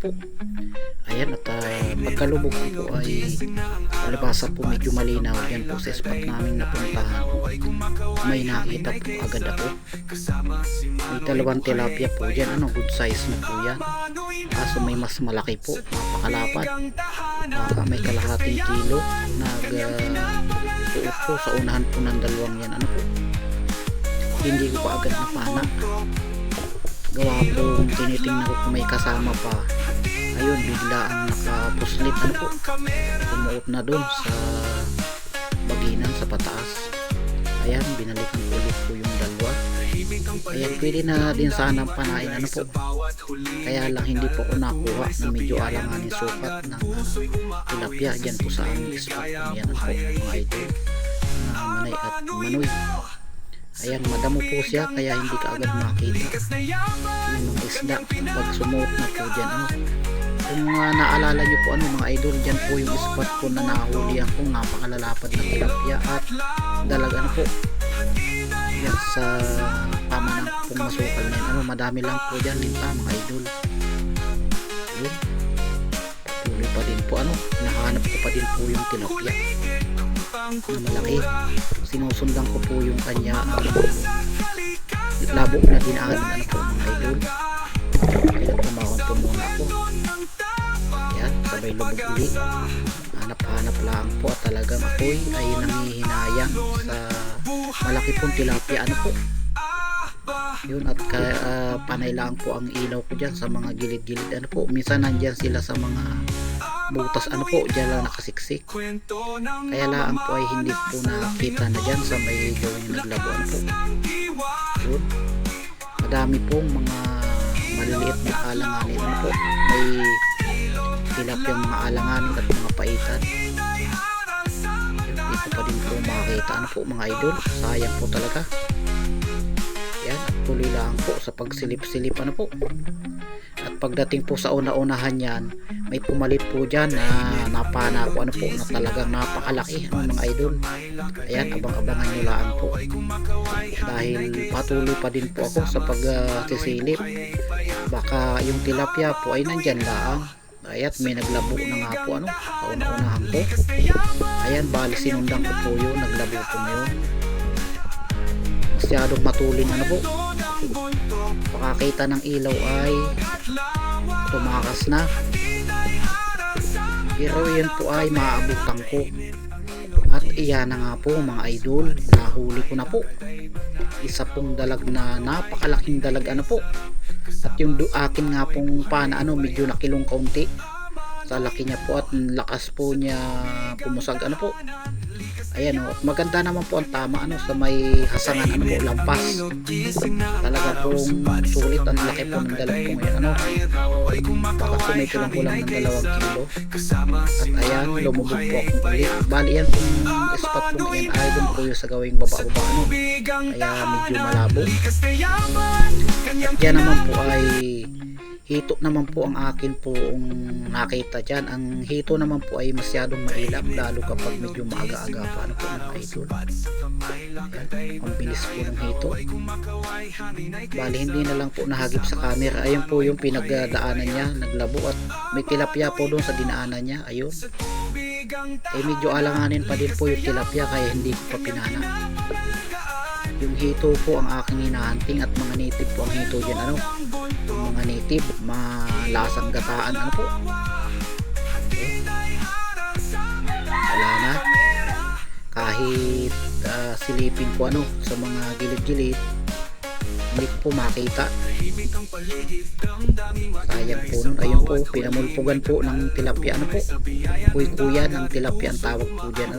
po. Ayan, at pagkalubog ko po ay palibasa po medyo malinaw dyan po sa spot namin napuntahan. May nakita po agad ako. May dalawang tilapia po dyan, good size na po yan. Kaso may mas malaki po, napakalapad. Baka may kalahating kilo. Nagsuot po sa unahan po ng dalawang yan, po. Hindi ko pa agad napana. Gawa po tinitingnan ko kung may kasama pa. Ayun, bigla ang nakapuslit po. Tumuot na dun sa baginan sa pataas. Ayan, binalikan ko ulit po yung dalawa. Ayan, pwede na din sana panain po. Kaya lang hindi po ko nakuha na medyo alanganin sukat ng tilapia dyan po sa aming spot. Ayan po mga idol, manay at manoy. Ayan, madamo po siya kaya hindi ka agad makita yung mga isda pag sumuot na po dyan. Kung naalala nyo po mga idol, dyan po yung spot po na nahulihan kong napakalalapad na tilapia at dalaga po. Yan sa tama ng pong masukal na yun. Madami lang po dyan linta mga idol. Yun, patuloy pa din po nahanap ko pa din po yung tilapia na malaki. Sinusundan ko po yung kanya labo na dinaanan po mga idol. Kaya tumawag po muna ako. Yan, sabay lubog ulit. Hanap-hanap lang po at talagang ako'y ay nangihinayang sa malaki pong tilapia po. Yun, at panay lang po ang ilaw ko dyan sa mga gilid-gilid po. Minsan nandyan sila sa mga butas po, dyan lang nakasiksik. Kaya lang po ay hindi po nakita na dyan sa may gawin naglabuan po. Yun, madami pong mga maliliit na alanganin po. May tilapiyang mga alanganin at mga paitan. Yun, dito pa din po makakita po mga idol. Sayang po talaga. Yan, at tuloy lang po sa pagsilip-silip po. At pagdating po sa una-unahan yan, may pumalit po dyan na napana ko po na talagang napakalaki mga idol. Ayan, abang-abangan nyo lang po. Dahil patuloy pa din po ako sa pagsisilip. Baka yung tilapia po ay nandyan lang. Ayan, may naglabo na nga po sa una-unahan ko. Ayan, bali sinundan ko po yun, naglabo po yun. Masyadong matulin po. Pakakita ng ilaw ay tumakas na, pero yun po ay maaabutan ko. At iyan na nga po mga idol, nahuli ko na po isa pong dalag na napakalaking dalag po. At yung akin nga pong pana medyo nakilong kaunti sa laki niya po at lakas po niya pumusag po. Ayan at maganda naman po ang tama sa may hasangan po, lampas. Talaga pong sulit ang laki po ng dalag po ngayon baka sumay ko lang po lang ng 2 kilo. At ayan, lumubog po akong ulit. Bali yan pong spot po yan ay doon po yung sa gawing baba-baba kaya medyo malabo. At yan naman po ay hito naman po ang akin pong nakita dyan. Ang hito naman po ay masyadong mailap, lalo kapag medyo maaga-aga pa po mga idol. Ayan, ang bilis po ng hito. Bali hindi na lang po nahagip sa camera. Ayun po yung pinagdaanan niya, naglabo at may tilapia po doon sa dinaanan niya. Ayun, medyo alanganin pa din po yung tilapia kaya hindi ko pa pinana. Yung hito po ang aking hinahunting at mga native po ang hito dyan yung mga native, malasang gataan po. Okay. Wala na kahit silipin ko sa mga gilid-gilid, hindi ko po makita. Sayang po nun. Ayun po, pinamulpugan po ng tilapia po. Kuy-kuyan ng tilapia ang tawag po dyan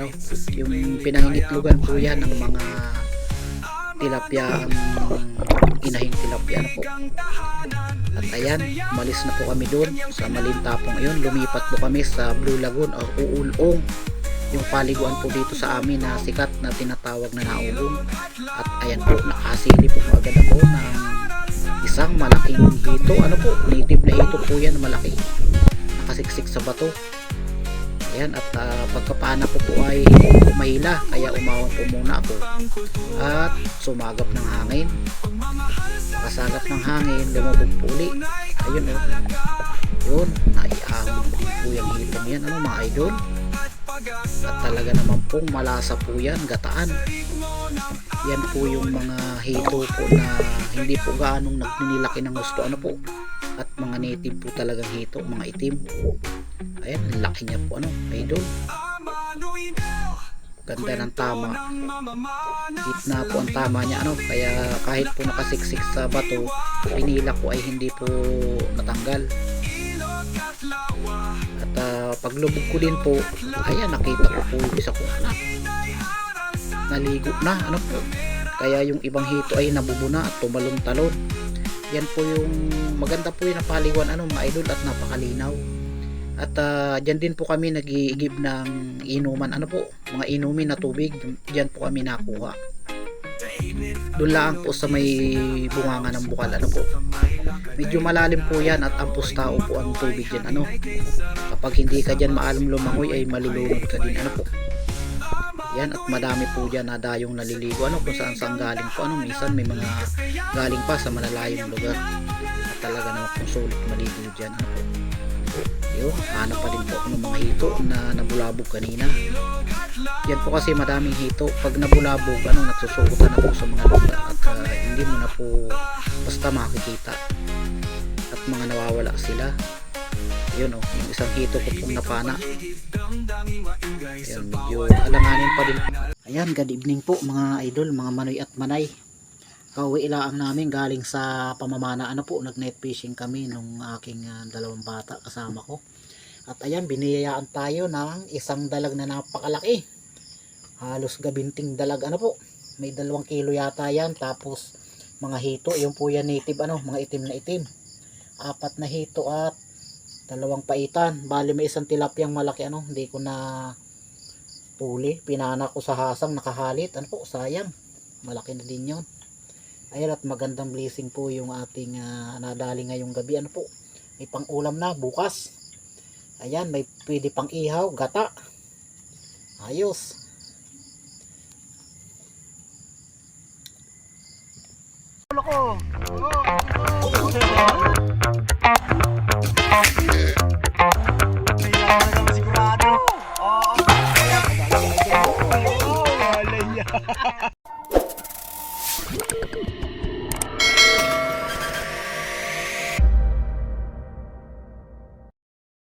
yung pinangingitlugan po yan ng mga tilapia, inahing tilapia po. At ayan, malis na po kami doon sa Malintapong. Ayun, lumipat po kami sa Blue Lagoon o Uulong, yung paliguan po dito sa amin na sikat na tinatawag na Naulong. At ayan po, nakasili po agad ako ng isang malaking hito po, native na hito po yan, malaki, nakasiksik sa bato. Ayan, at pagkapana ko po ay mahila kaya umawang po muna ako at sumagap ng hangin. Pagkasagap ng hangin, lumubog po uli. Ayun Yun, naiahon din po yung hitong yan, ano mga idol. At talaga naman pong malasa po yan, gataan. Yan po yung mga hito po na hindi po gaanong nagninilaki ng gusto, ano po. At mga native po talagang hito, mga itim. Ayan, ang laki niya po, ano, idol. Ganda ng tama. Gitna po ang tama niya, ano, kaya kahit po nakasiksik sa bato, pinila ko ay hindi po natanggal. At paglubog ko din po, ayan, nakita ko po yung isa ko anak. Naligo na, ano po. Kaya yung ibang hito ay nabubuna at tumalon-talon. Yan po yung maganda po yung napaliwan, ano mga idol, at napakalinaw. At dyan din po kami nag-iigib ng inuman, ano po, mga inumin na tubig. Dyan po kami nakuha. Doon lang po sa may bunganga ng bukal, ano po. Medyo malalim po yan at ampus tao po ang tubig dyan, ano. Kapag hindi ka dyan maalam lumangoy ay malulunod ka din, ano po. Yan, at madami po dyan na dayong naliligo, ano, kung saan saan galing po, ano. Minsan may mga galing pa sa malalayong lugar. At talaga naman kung sulit maligo dyan, ano po. Yun, hanap pa din po ako ng mga hito na nabulabog kanina. Yan po kasi madaming hito. Pag nabulabog, ano, nagsusukutan na po sa mga lugar at hindi mo na po basta makikita. At mga nawawala sila. Yun, oh, yung isang hito ko pong napana. Ayan, medyo alanganin pa din. Ayan, good evening po mga idol, mga manoy at manay. Kauwi ilaang namin galing sa pamamana, ano po, nag net fishing kami nung aking dalawang bata kasama ko. At ayan, biniyayaan tayo ng isang dalag na napakalaki. Halos gabinting dalag, ano po. May 2 kilo yata yan. Tapos mga hito, yung po yan native, ano, mga itim na itim. 4 na hito at 2 paitan. Bali may isang tilapyang malaki, ano, hindi ko na puli. Pinana ko sa hasang, nakahalit. Ano po, sayang. Malaki na din yun. Ayan, at magandang blessing po yung ating nadali ngayong gabi, ano po. May pang ulam na bukas. Ayan, may pwede pang ihaw, gata. Ayos. Loko. Sigurado. Oo. Wala yan.